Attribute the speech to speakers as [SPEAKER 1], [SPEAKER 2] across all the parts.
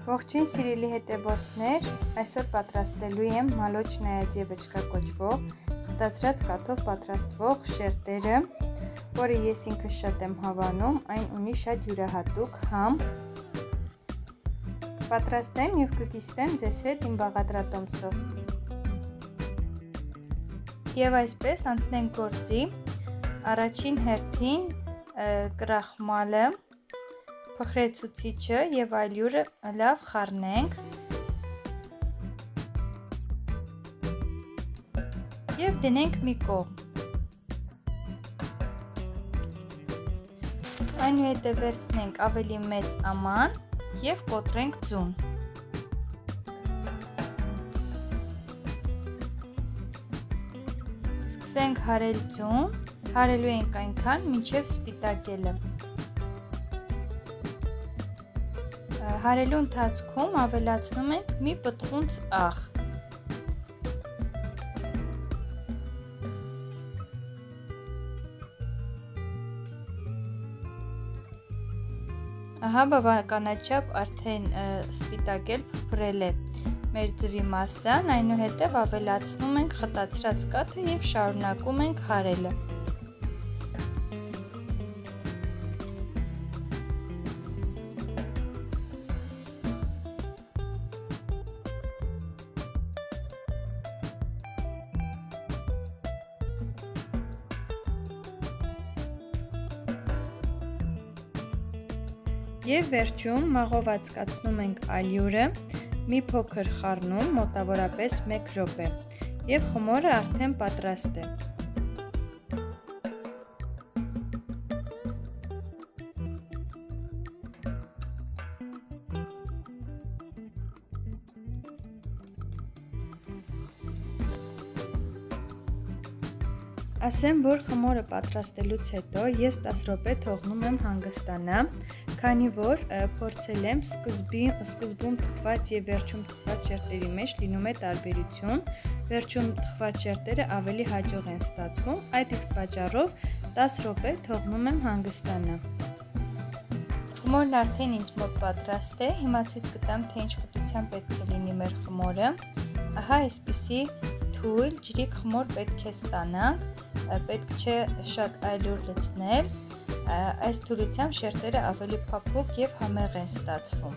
[SPEAKER 1] Ողջույն սիրելի հետևորդներ, այսօր պատրաստելու եմ Молочная девочка կոչվող խտացրած կաթով պատրաստվող շերտերը, որը ես ինքս շատ եմ հավանում, այն ունի շատ յուրահատուկ համ։ Պատրաստեմ և կկիսվեմ ձեզ հետ իմ բաղադրատոմսով։ Եվ այսպես անցնենք գործի, առաջին հերթին կրախմալը, փխրեցուցիչը և ալյուրը լավ խառնենք և դնենք մի կողմ։ Այնուհետև վերցնենք ավելի մեծ աման և կոտրենք ձուն։ Սկսենք հարել ձուն, հարելու ենք այնքան, մինչև սպիտակելը։ Հարելու ընթացքում ավելացնում ենք մի պտղունց աղ։ Ահա բավականաչափ արդեն սպիտակել փրփրել է մեր ձվի մասսան, այնուհետև ավելացնում ենք խտացրած կաթը և շարունակում ենք հարելը։ Եվ վերջում մաղով ածկացնում ենք ալյուրը, մի փոքր խառնում, մոտավորապես 1 րոպե, և խմորը արդեն պատրաստ է։ Ասեմ, որ խմորը պատրաստելուց հետո ես 10 րոպե թողնում եմ հանգստանա, քանի որ փորձել եմ սկզբում թխված և վերջում թխված շերտերի մեջ լինում է տարբերություն, վերջում թխված շերտերը ավելի հաջող են ստացվում, այդ իսկ պատճառով 10 րոպե թողնում եմ հանգստանա։ Խմորն արդեն ինձ մոտ պատրաստ է, հիմա ցույց կտամ, թե ինչ խտությամբ պետք է լինի մեր խմորը։ Ահա այսպիսի թույլ ջրիկ խմոր պետք է ստանանք, պետք չէ շատ ալյուր լցնել, այս թուլությամբ շերտերը ավելի փափուկ և համեղ են ստացվում։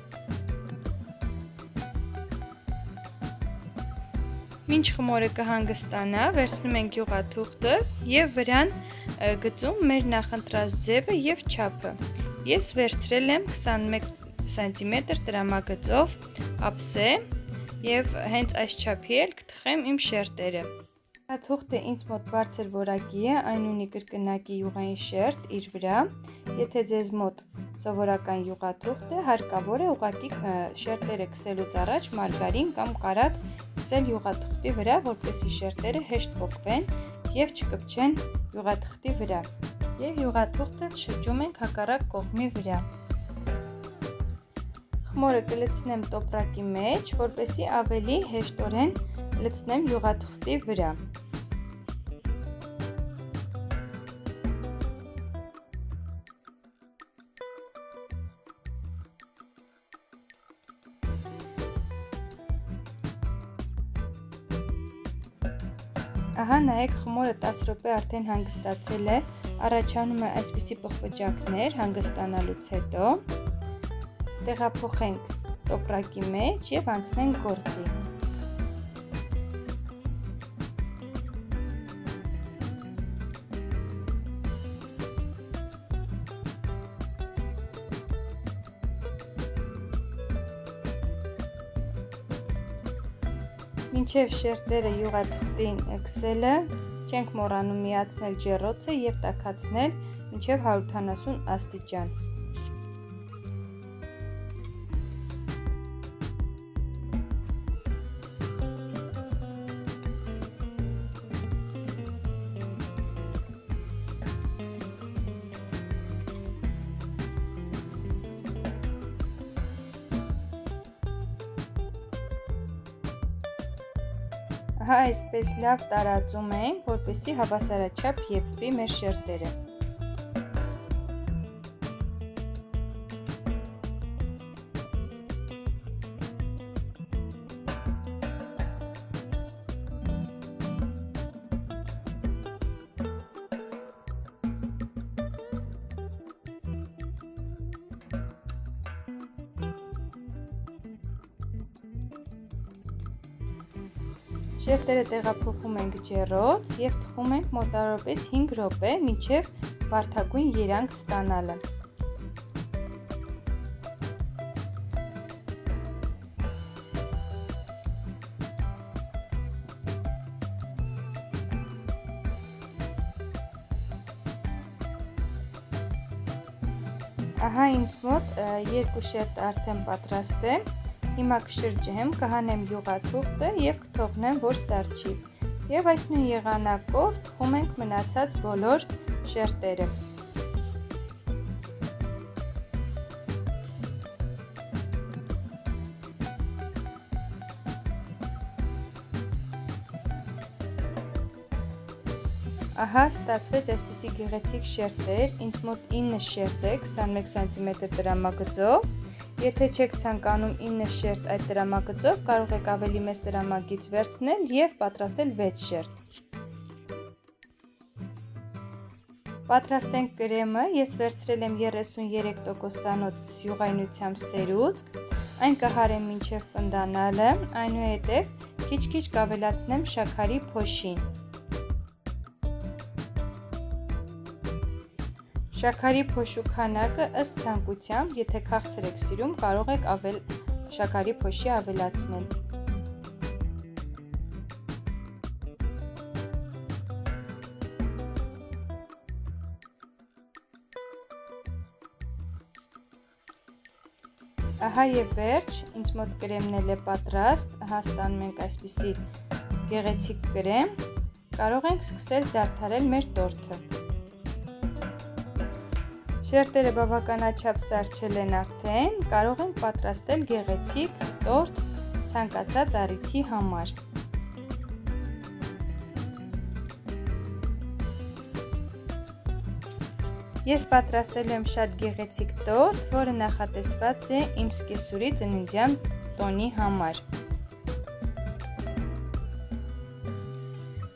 [SPEAKER 1] Մինչ խմորը կհանգստանա, վերցնում ենք յուղաթուղթը և վրան գծում մեր նախընտրած ձևը և չափը։ Ես վերցրել եմ 21 սմ տրամագծով ափսե և հենց այս չափի էլ կթխեմ իմ շերտերը։ Յուղաթուղթը ինձ մոտ բարձր որակի է, այն ունի կրկնակի յուղային շերտ իր վրա։ Եթե ձեզ մոտ սովորական յուղաթուղթ է, հարկավոր է ուղղակի շերտերը քսելուց առաջ մարգարին կամ կարագ քսել յուղաթուղթի վրա, որպեսզի շերտերը հեշտ պոկվեն և չկպչեն յուղաթղթի վրա։ Եվ յուղաթուղթը շրջում ենք հակառակ կողմի վրա։ Խմորը կլցնեմ տոպրակի մեջ, որպեսզի ավելի հեշտորեն լցնեմ յուղաթուղթի վրա։ Ահա նայեք, խմորը 10 րոպե արդեն հանգստացել է, առաջանում է այսպիսի պղպջակներ հանգստանալուց հետո, տեղափոխենք տոպրակի մեջ և անցնենք գործի։ Մինչև շերտերը յուղաթուղթին քսելը, չենք մոռանում միացնել ջեռոցը և տաքացնել մինչև 180 աստիճան։ Ահա այսպես լավ տարածում ենք, որպեսզի հավասարաչափ եփվի մեր շերտերը։ Շերտերը տեղափոխում ենք ջեռոց և թխում ենք մոտավորապես 5 րոպե, մինչև վարդագույն երանգ ստանալը։ Ահա ինձ մոտ 2 շերտ արդեն պատրաստ է, հիմա կշրջեմ, կհանեմ յուղաթուղթը և կթողնեմ, որ սառչի, և այս նույն եղանակով թխում ենք մնացած բոլոր շերտերը։ Ահա ստացվեց այսպիսի գեղեցիկ շերտեր, ինձ մոտ 9 շերտ է 21 սմ տրամագծով, եթե չեք ցանկանում 9 շերտ այդ տրամագծով, կարող եք ավելի մեծ տրամագից վերցնել և պատրաստել 6 շերտ։ Պատրաստենք կրեմը, ես վերցրել եմ 33%-անոց յուղայնությամբ սերուցք, այն կհարեմ մինչև պնդանալը, այնուհետև քիչ-քիչ կավելացնեմ շաքարի փոշին։ Շաքարի փոշու քանակը ըստ ցանկության, եթե քաղցր եք սիրում, կարող եք շաքարի փոշի ավելացնել։ Ահա և վերջ, ինձ մոտ կրեմն էլ է պատրաստ, ահա ստանում ենք այսպիսի գեղեցիկ կրեմ, կարող ենք սկսել զարդարել մեր տորթը։ Շերտերը բավականաչափ սառչել են արդեն, կարող ենք պատրաստել գեղեցիկ տորտ ցանկացած առիթի համար։ Ես պատրաստելու եմ շատ գեղեցիկ տորտ, որը նախատեսված է իմ սկեսուրի ծննդյան տոնի համար։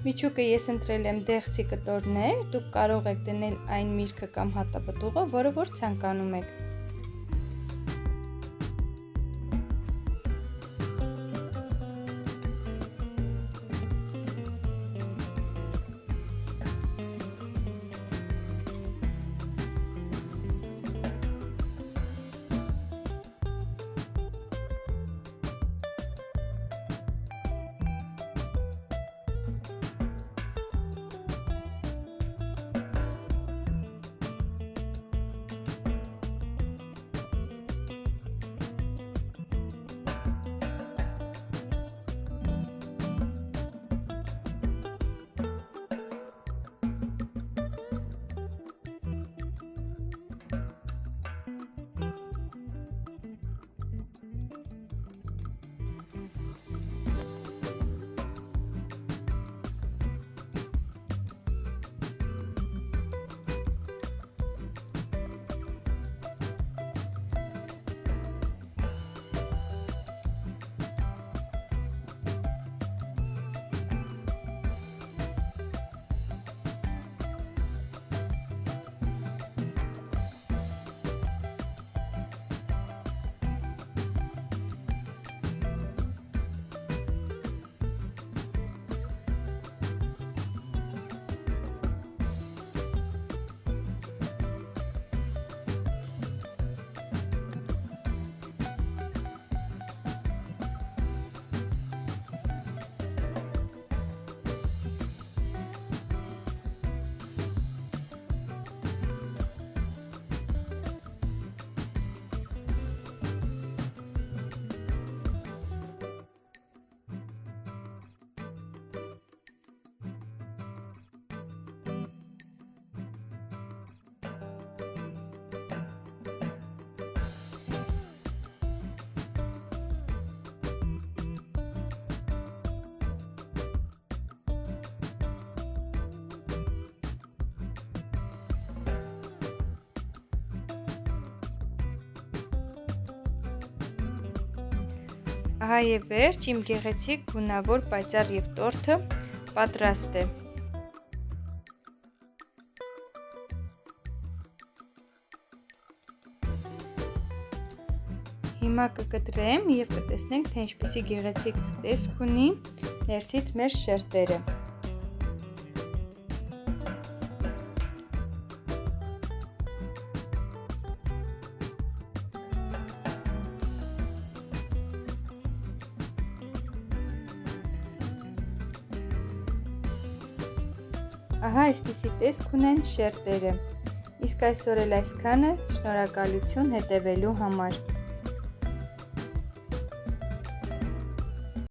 [SPEAKER 1] Միջուկը ես ընտրել եմ դեղցի կտորներ, դուք կարող եք դնել այն միրգը կամ հատապտուղը, որը որ ցանկանում եք։ Ահա և վերջ, իմ գեղեցիկ գունավոր պայծառ և տորթը պատրաստ է։ հիմա կկտրեմ եւ կտեսնենք, թե ինչպիսի գեղեցիկ տեսք ունի ներսից մեր շերտերը։ Ահա այսպիսի տեսք ունեն շերտերը։ Իսկ այսօր էլ այսքանը, շնորհակալություն հետևելու համար։